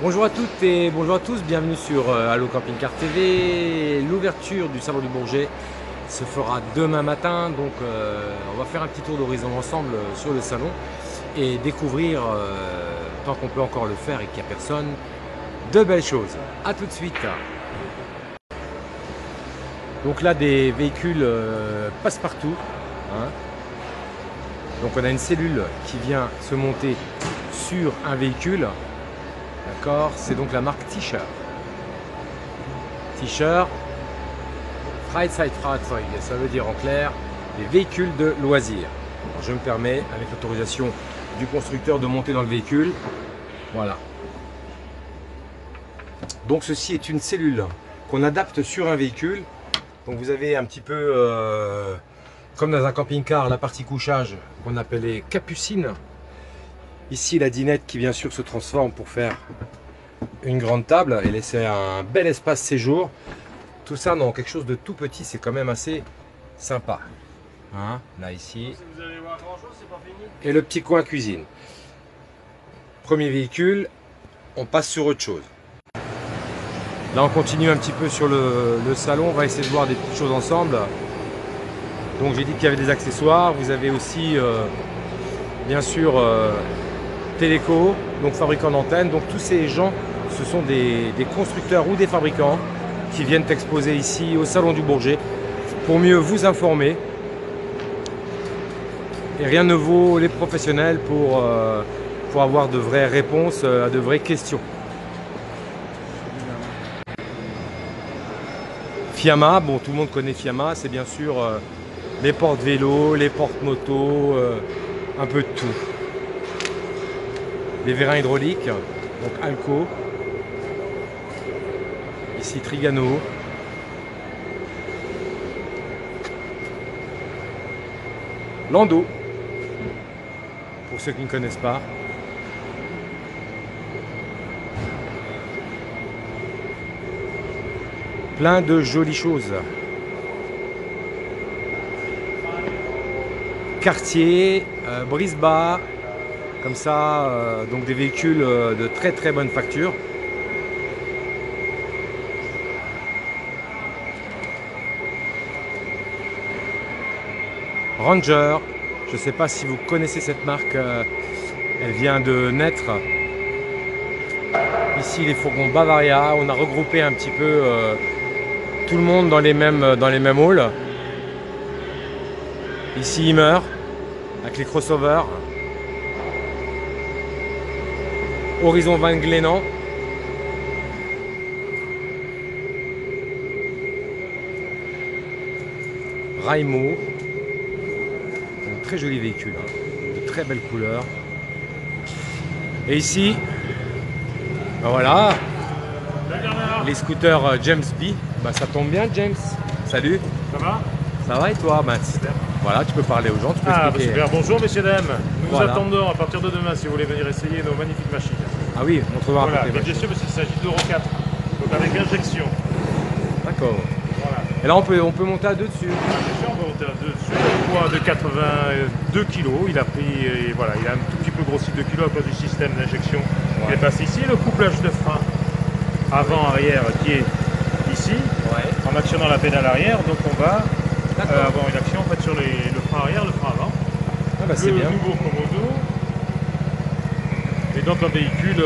Bonjour à toutes et bonjour à tous, bienvenue sur Allo Camping Car TV. L'ouverture du Salon du Bourget se fera demain matin, donc on va faire un petit tour d'horizon ensemble sur le salon et découvrir, tant qu'on peut encore le faire et qu'il n'y a personne, de belles choses. A tout de suite. Donc là, des véhicules passe-partout, hein. Donc on a une cellule qui vient se monter sur un véhicule. D'accord, c'est donc la marque T-Shirt. T-Shirt, Freizeit, ça veut dire en clair des véhicules de loisirs. Alors je me permets, avec l'autorisation du constructeur, de monter dans le véhicule. Voilà. Donc ceci est une cellule qu'on adapte sur un véhicule. Donc vous avez un petit peu, comme dans un camping-car, la partie couchage qu'on appelait capucine. Ici, la dinette qui bien sûr se transforme pour faire une grande table et laisser un bel espace séjour. Tout ça dans quelque chose de tout petit, c'est quand même assez sympa. Hein, là, ici. Et le petit coin cuisine. Premier véhicule, on passe sur autre chose. Là, on continue un petit peu sur le salon. On va essayer de voir des petites choses ensemble. Donc, j'ai dit qu'il y avait des accessoires. Vous avez aussi, bien sûr, Téléco, donc fabricant d'antennes. Donc tous ces gens, ce sont des constructeurs ou des fabricants qui viennent exposer ici au Salon du Bourget pour mieux vous informer. Et rien ne vaut les professionnels pour avoir de vraies réponses à de vraies questions. Fiamma, bon, tout le monde connaît Fiamma, c'est bien sûr les portes-vélos, les portes-motos, un peu de tout. Les vérins hydrauliques, donc Alco, ici Trigano, Lando, pour ceux qui ne connaissent pas. Plein de jolies choses. Cartier, Brisba. Comme ça, donc des véhicules de très très bonne facture. Ranger, je ne sais pas si vous connaissez cette marque, elle vient de naître. Ici les fourgons Bavaria, on a regroupé un petit peu tout le monde dans les mêmes halls. Ici Immer, avec les crossovers. Horizon Van Glennan. Raimo. Un très joli véhicule, hein, de très belles couleurs. Et ici, ben voilà, les scooters James B. Ben ça tombe bien, James. Salut. Ça va? Ça va et toi? Ben, voilà, tu peux parler aux gens, tu peux expliquer. Super. Bonjour messieurs, dames. Nous vous Voilà. attendons à partir de demain si vous voulez venir essayer nos magnifiques machines. Ah oui, montre-moi. Voilà, mais bien sûr parce qu'il s'agit d'Euro 4, donc avec injection. D'accord. Voilà. Et là, on peut monter à deux dessus. Bien sûr, on va monter à deux dessus. Le poids de 82 kg, il a pris, et voilà, il a un tout petit peu grossi 2 kg à cause du système d'injection qui est passé ici. Le couplage de frein avant-arrière qui est ici, en actionnant la pédale arrière, donc on va avoir une action en fait sur le frein arrière, le frein avant. Ah bah c'est bien. Nouveau Komodo. Et donc un véhicule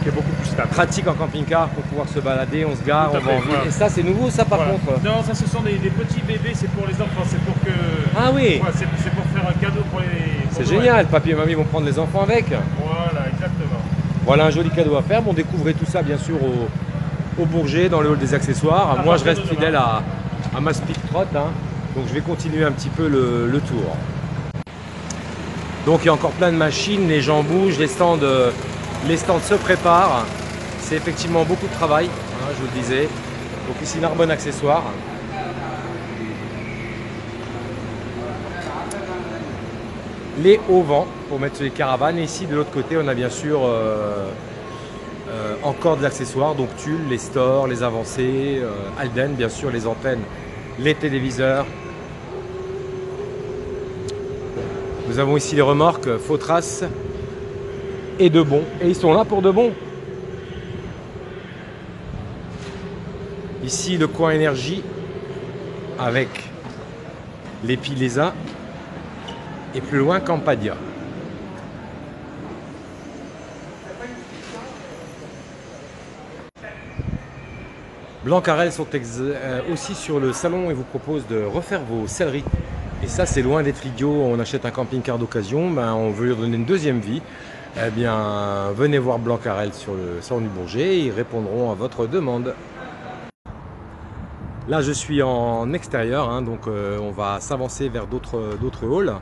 qui est beaucoup plus stable. Pratique en camping-car pour pouvoir se balader, on se gare, Tout à on va fait, en ville. voilà. Et ça, c'est nouveau, ça, par Voilà. contre? Non, ça ce sont des petits bébés, c'est pour les enfants, c'est pour que... Ah oui, Ouais, c'est pour faire un cadeau pour les... c'est pour Noël. génial. Papy et mamie vont prendre les enfants avec. Voilà, exactement. Voilà un joli cadeau à faire. Bon, découvrez tout ça, bien sûr, au Bourget, dans le hall des accessoires. Moi, je partir reste de fidèle demain. à ma speed trot, hein. Donc, je vais continuer un petit peu le tour. Donc, il y a encore plein de machines, les gens bougent, les stands se préparent. C'est effectivement beaucoup de travail, hein, je vous le disais. Donc ici, Narbonne Accessoires. Les hauts vents pour mettre sur les caravanes. Et ici, de l'autre côté, on a bien sûr encore des accessoires, donc tulle, les stores, les avancées, Alden, bien sûr, les antennes, les téléviseurs. Nous avons ici les remorques Faux Trace et De Bon. Et ils sont là pour De Bon. Ici le coin énergie avec les Pilesa et plus loin Campadia. Blancarel sont aussi sur le salon et vous proposent de refaire vos selleries. Et ça, c'est loin d'être idiot. On achète un camping-car d'occasion, ben, on veut lui donner une deuxième vie. Eh bien, venez voir Blancarel sur le salon du Bourget et ils répondront à votre demande. Là, je suis en extérieur, hein, donc on va s'avancer vers d'autres halls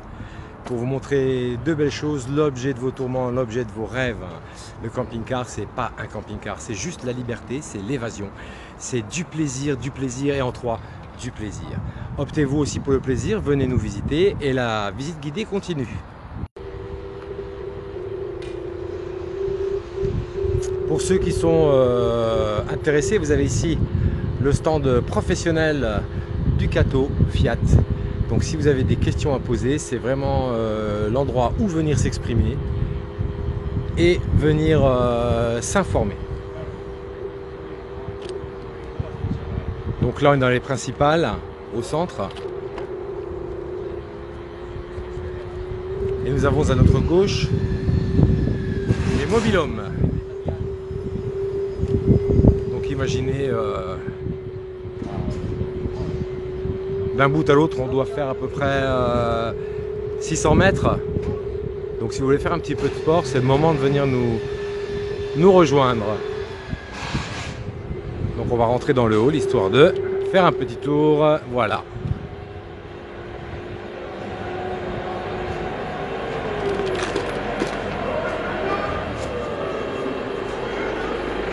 pour vous montrer deux belles choses, l'objet de vos tourments, l'objet de vos rêves. Le camping-car, c'est pas un camping-car, c'est juste la liberté, c'est l'évasion. C'est du plaisir et en trois, du plaisir. Optez-vous aussi pour le plaisir, venez nous visiter et la visite guidée continue. Pour ceux qui sont intéressés, vous avez ici le stand professionnel Ducato Fiat. Donc si vous avez des questions à poser, c'est vraiment l'endroit où venir s'exprimer et venir s'informer. Donc là on est dans les principales, au centre. Et nous avons à notre gauche les mobil-homes. Donc imaginez, d'un bout à l'autre on doit faire à peu près 600 mètres. Donc si vous voulez faire un petit peu de sport, c'est le moment de venir nous rejoindre. Donc on va rentrer dans le hall histoire de faire un petit tour, voilà.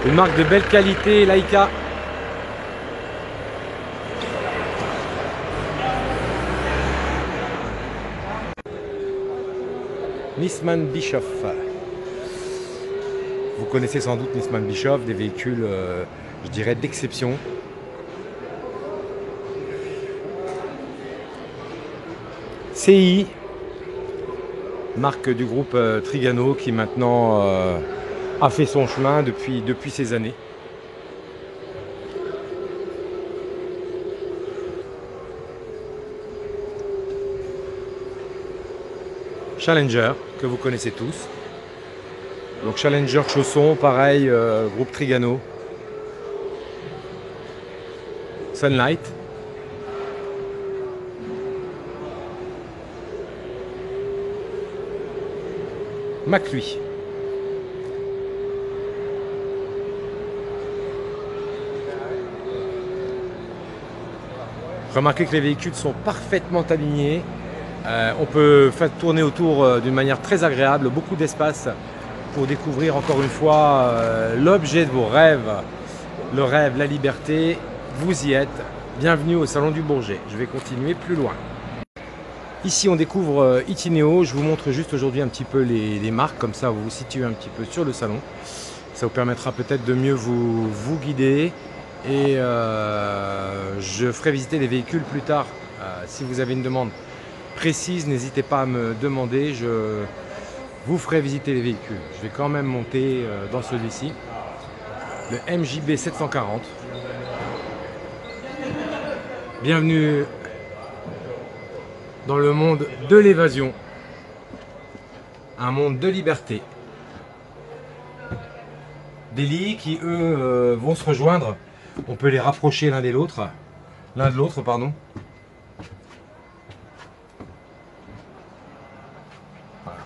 Une marque de belle qualité, Laika. Nisman Bischoff. Vous connaissez sans doute Nisman Bischoff, des véhicules, je dirais, d'exception. CI, marque du groupe Trigano qui maintenant a fait son chemin depuis ces années. Challenger, que vous connaissez tous. Donc Challenger chausson, pareil, groupe Trigano. Sunlight. Maclui. Remarquez que les véhicules sont parfaitement alignés. On peut faire tourner autour d'une manière très agréable, beaucoup d'espace pour découvrir encore une fois l'objet de vos rêves. Le rêve, la liberté, vous y êtes. Bienvenue au Salon du Bourget. Je vais continuer plus loin. Ici on découvre Itineo. Je vous montre juste aujourd'hui un petit peu les marques, comme ça vous vous situez un petit peu sur le salon. Ça vous permettra peut-être de mieux vous guider. Et je ferai visiter les véhicules plus tard. Si vous avez une demande précise, n'hésitez pas à me demander, je vous ferai visiter les véhicules. Je vais quand même monter dans celui-ci, le MJB 740. Bienvenue dans le monde de l'évasion, un monde de liberté. Des lits qui eux vont se rejoindre. On peut les rapprocher l'un de l'autre, pardon. Voilà.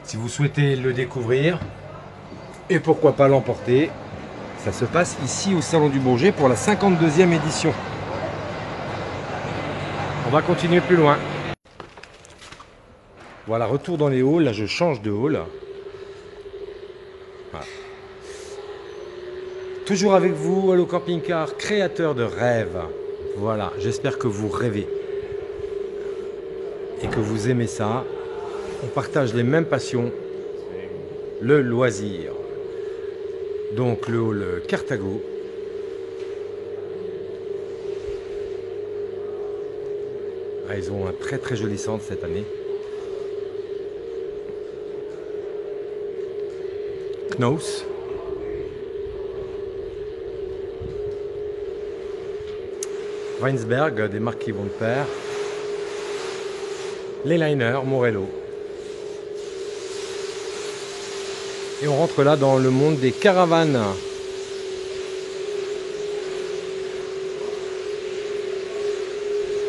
Si vous souhaitez le découvrir, et pourquoi pas l'emporter, ça se passe ici au Salon du Bourget pour la 52e édition. On va continuer plus loin. Voilà, retour dans les halls. Là, je change de hall. Voilà. Toujours avec vous, Allo Camping Car, créateur de rêves. Voilà, j'espère que vous rêvez et que vous aimez ça. On partage les mêmes passions, le loisir. Donc le hall Carthago. Ah, ils ont un très joli centre cette année. Knaus. Weinsberg, des marques qui vont de pair. Les liners, Morello. Et on rentre là dans le monde des caravanes.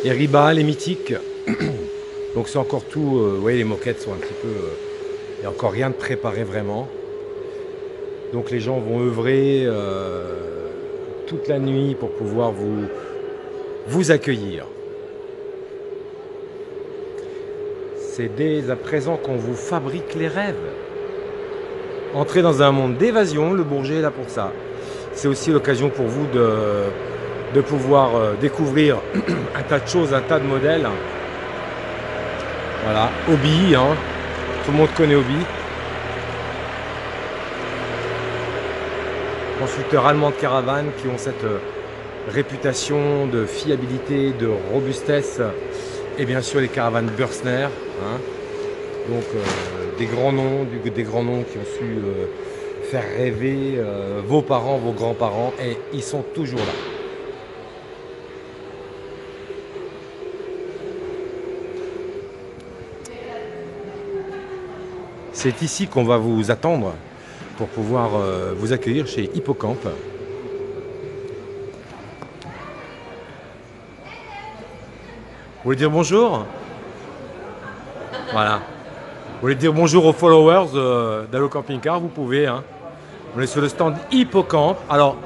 Les Riba, les mythiques. Donc c'est encore tout, vous voyez les moquettes sont un petit peu... il n'y a encore rien de préparé vraiment. Donc les gens vont œuvrer toute la nuit pour pouvoir vous accueillir. C'est dès à présent qu'on vous fabrique les rêves. Entrez dans un monde d'évasion, le Bourget est là pour ça. C'est aussi l'occasion pour vous de pouvoir découvrir un tas de choses, un tas de modèles. Voilà, Hobby, hein. Tout le monde connaît Hobby. Constructeurs allemands de caravanes qui ont cette réputation de fiabilité, de robustesse. Et bien sûr les caravanes Bürstner, hein. Donc des grands noms qui ont su faire rêver vos parents, vos grands-parents, et ils sont toujours là. C'est ici qu'on va vous attendre pour pouvoir vous accueillir chez Hippocamp. Vous voulez dire bonjour? Voilà. Vous voulez dire bonjour aux followers d'Allo Camping Car? Vous pouvez. Hein. On est sur le stand Hippocamp. Alors,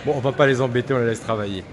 bon, on va pas les embêter, on les laisse travailler.